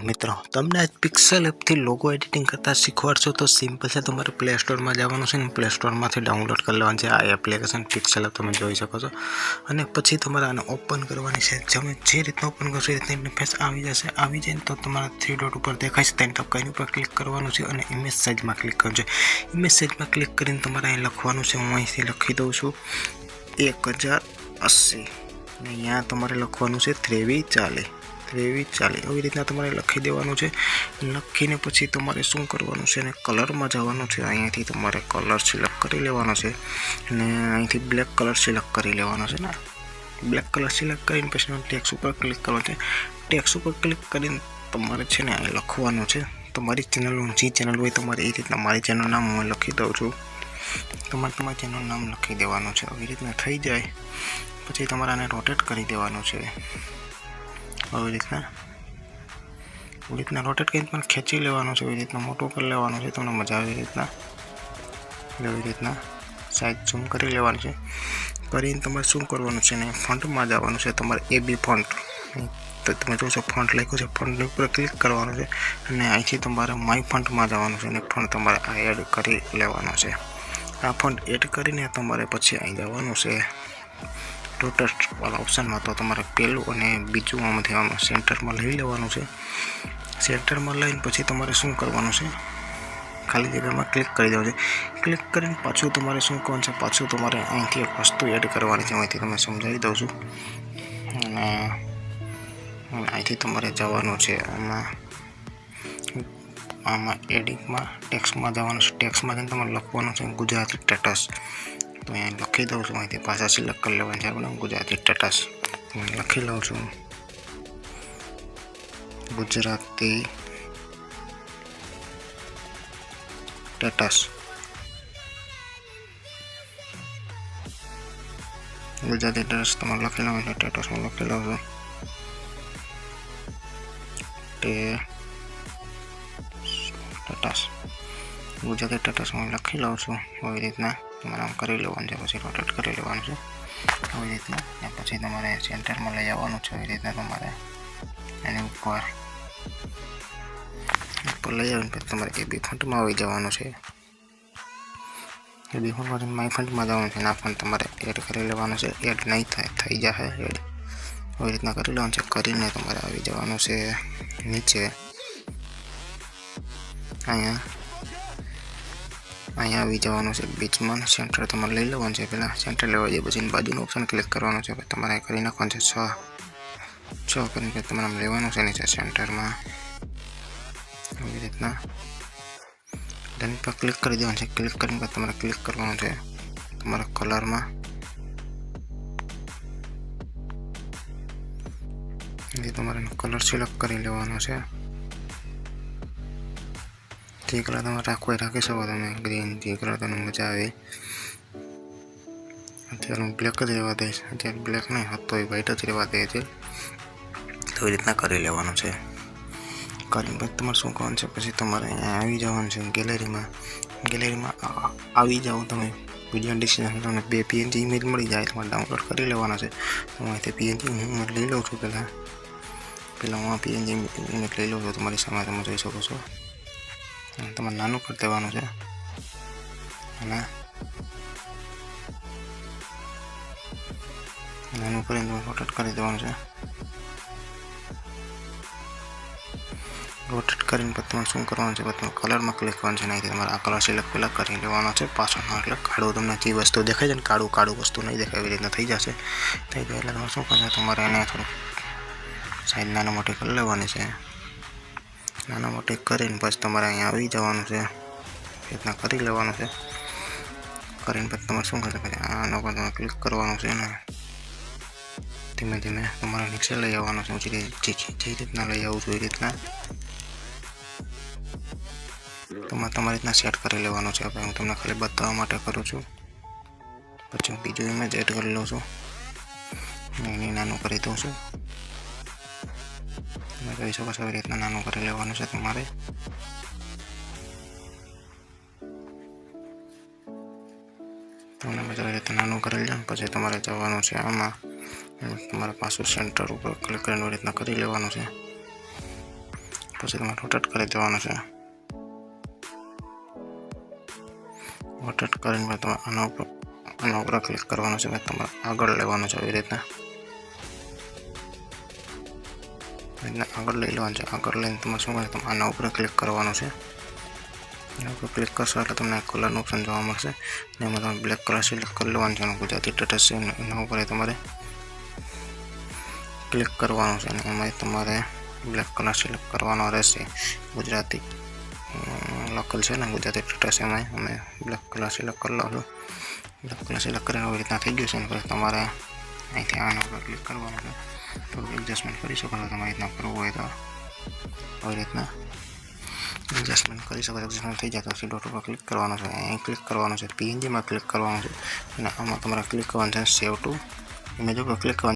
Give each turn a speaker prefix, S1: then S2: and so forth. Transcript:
S1: तो मित्रों तमने आज पिक्सल एप थी लोगो एडिटिंग करता शीखवाड़शो। तो सिंपल से तमारे प्ले स्टोर में जवानुं छे ने प्ले स्टोर में डाउनलॉड कर लेवानुं छे आ एप्लिकेशन पिक्सल एप तमे जोई शको छो। अने पछी तमारे आने ओपन करवानी छे। जमे जे रीतना ओपन करशो ए रीतना इंटरफेस आवी जशे। आवी जाय तो तमारे थ्री डॉट पर देखाय तेनी टपकानी पर क्लिक करवानुं छे अने इमेज साइज में क्लिक करवानुं छे। इमेज साइज में क्लिक करीने तमारे अहीं लखवानुं छे। हुं અહીંથી લખી દઉં છું 1080 ने अहींया तमारे लखवानुं छे 2340 આવી રીતના તમારે લખી દેવાનું છે। લખીને પછી તમારે શું કરવાનું છે ને કલરમાં જવાનું છે। અહીંયાથી તમારે કલર સિલેક્ટ કરી લેવાનો છે અને અહીંથી બ્લેક કલર સિલેક્ટ કરી લેવાનો છે ને। બ્લેક કલર સિલેક્ટ કરીને પછી ટેક્સ્ટ ઉપર ક્લિક કરવાનું છે। ટેક્સ્ટ ઉપર ક્લિક કરીને તમારે છે ને અહીં લખવાનું છે તમારી ચેનલનું જે ચેનલ હોય તમારે એ રીતના મારી ચેનલ નામ હું લખી દઉં છું। તમારે તમારી ચેનલ નામ લખી દેવાનું છે। આવી રીતના થઈ જાય પછી તમારે આને રોટેટ કરી દેવાનું છે। આવી રીતના રોટેટ કરીને પણ ખેંચી લેવાનું છે। એવી રીતના મોટું કરી લેવાનું છે। તમને મજા આવે એવી રીતના સાઈઝ ઝૂમ કરી લેવાનું છે। કરીને તમારે શું કરવાનું છે ને ફોન્ટમાં જવાનું છે। તમારે એબી ફોન્ટ તો તમે જોશો ફોન્ટ લખ્યું છે ફોન્ટ ઉપર ક્લિક કરવાનું છે અને અહીંથી તમારે માય ફોન્ટમાં જવાનું છે અને ફોન્ટ તમારે આ એડ કરી લેવાનો છે। આ ફોન્ટ એડ કરીને તમારે પછી અહીં જવાનું છે रोटेट वाला ऑप्शन में। तो तमारे पहलू और बीजू आमांथी आम सेंटर में लई लेवानुं छे। सेंटर में लईने पछी तमारे शुं करवानुं छे खाली जगह में क्लिक कर देवानुं छे। क्लिक करीने पाछुं तमारे शुं करवानुं छे पाछुं तमारे अहींथी एक वस्तु एड करवानी छे। अहींथी तमने समजावी दऊं छुं अने अहींथी तमारे जवानुं छे आमां एडिंग में टेक्स्ट में जवानुं छे। टेक्स्ट में जईने तमारे लखवानुं छे गुजराती स्टेटस। तो अहीं लखी दऊं छुं। अहींथी भाषा सिलेक्ट कर लेवानी छे। આપણે गुजराती स्टेटस लखी लઉં છું गुजराती स्टेटस। गुजराती स्टेटस તમારે લખી લેવાનું છે। સ્ટેટસ માં લખી લઉં છું સ્ટેટસ गुजराती स्टेटस में लखी लઉં છું। આવી રીતના તમારે આમ કરી લેવાનું છે પછી રોટેટ કરી લેવાનું છે આવી રીતના ને પછી તમારે સેન્ટરમાં લઈ આવવાનું છે। આવી રીતના તમારે એની ઉપર લઈ આવીને પછી તમારે એબી ફોન્ટમાં આવી જવાનું છે। એબી ફોન્ટમાં માય ફોન્ટમાં જવાનું છે। આ ફોન્ટ તમારે એડ કરી લેવાનું છે। એડ નહીં થાય થઈ જશે એડ આવી રીતના કરી લેવાનું છે। કરીને તમારે આવી જવાનું છે નીચે અહીંયા अहीं आवी जवानुं छे बीच में सेंटर तमारे लई लेवानुं छे। पहला सेंटर लेवा जाए पछी बाजूनुं ऑप्शन क्लिक करवानुं छे। तमारे करी नाखवानुं छे 6 करीने तमारे लेवानुं छे नीचे सेंटर में एवी रीतना डन पर क्लिक कर देवानुं छे। क्लिक करीने तमारे क्लिक करवानुं छे तमारा कलर में तमारे कलर सिलेक्ट करी लेवानुं छे। जे कलर तमे राखो राखी सको तमे ग्रीन जे कलर तमने मजा आवे। अत्यारे हूँ ब्लेक ज रहेवा दईश। अत्यारे ब्लेक नहीं हतो व्हाइट ज रहेवा दे छे। तो ए रीतना करी लेवानुं छे। करीने पछी तमारे शुं करवानुं छे पछी तमारे अहींया आवी जवानुं छे गैलरी में आवी जाओ तमे वीडियो डिस्क्रिप्शन तमने 2 PNG इमेज मळी जाए तमारे डाउनलॉड करी लेवाना छे। तो अहींथी PNG हूँ लई लઉં છું। पहला हूँ PNG इमेज लई लઉં છું। तमारी सामे तमे जोई शको छो। तमारे नानू कर देवानुं छे અને नानू करीने तमारे रोटेट करी देवानुं छे। रोटेट करीने पछी तमारे शुं करवानुं छे तमारे कलर में क्लिक करवानुं छे। અહીંથી તમારે આ કલર સિલેક્ટ પહેલાં કરી લેવાનો છે। પાછળનો એટલે કાળું તમને જે વસ્તુ દેખાય છે ને કાળું વસ્તુ નહીં દેખાય એવી રીતના થઈ જશે। થઈ જાય એટલે તમારે શું કરશે તમારે એને થોડું સાઈઝ નાના મોટી કરી લેવાની છે। नाना मोटी करीने पछी तमारे अहीं आवी जवानुं छे। इतना करी लेवानुं छे। करीने पछी तमारे शुं करशो पछी आना पर तमारे क्लिक करवानुं छे ने धीमे धीमे तमारे नीचे लई आववानुं छे। जे रीतना लई आवुं छुं ए रीतना तमारे तमारी रीतना सेट करी लेवानुं छे। हवे हूँ तमने खाली बताववा माटे करूं छुं। पछी हूँ बीजो इमेज एड करी लઉં છું। एने नाનું કરી દઉં છું। તમે જોઈ શકો છો આવી રીતના નાનું કરી લેવાનું છે તમારે। તમને બધા રીતે નાનું કરી લો પછી તમારે જવાનું છે આમાં તમારે પાછું સેન્ટર ઉપર ક્લિક કરીને આવી રીતના કરી લેવાનું છે। પછી તમારે રોટેટ કરી દેવાનું છે। રોટેટ કરીને તમારે આના ઉપર ક્લિક કરવાનું છે। તમારે આગળ લેવાનું છે આવી રીતના આગળ લઈ લેવાનું છે। આગળ લઈને તમારે શું કરવાનું, આના ઉપર ક્લિક કરવાનું છે। એના ઉપર ક્લિક કરશો એટલે તમને કલરનું ઓપ્શન જોવા મળશે અને એમાં તમે બ્લેક કલર સિલેક્ટ કરી લેવાનું છે। ગુજરાતી સ્ટેટસ છે એના ઉપર તમારે ક્લિક કરવાનું છે અને એમાં તમારે બ્લેક કલર સિલેક્ટ કરવાનો રહેશે। ગુજરાતી લોકલ છે ને ગુજરાતી સ્ટેટસ એમાં અમે બ્લેક કલર સિલેક્ટ કરી લો છો। બ્લેક કલર સિલેક્ટ કરીને આવી રીતના થઈ ગયું છે ને પછી તમારે અહીંથી આના ઉપર ક્લિક કરવાનું છે। થોડું એડજસ્ટમેન્ટ કરી શકો છો તમારે રીતના કરવું હોય તો આવી રીતના એડજસ્ટમેન્ટ કરી શકો। એડજસ્ટમેન્ટ થઈ જાય તો પછી ડોટ ઉપર ક્લિક કરવાનું છે। અહીં ક્લિક કરવાનું છે, પીએનજીમાં ક્લિક કરવાનું છે અને આમાં તમારે ક્લિક કરવાનું છે સેવ ટુ ઇમેજ ઉપર ક્લિક કરવાનું।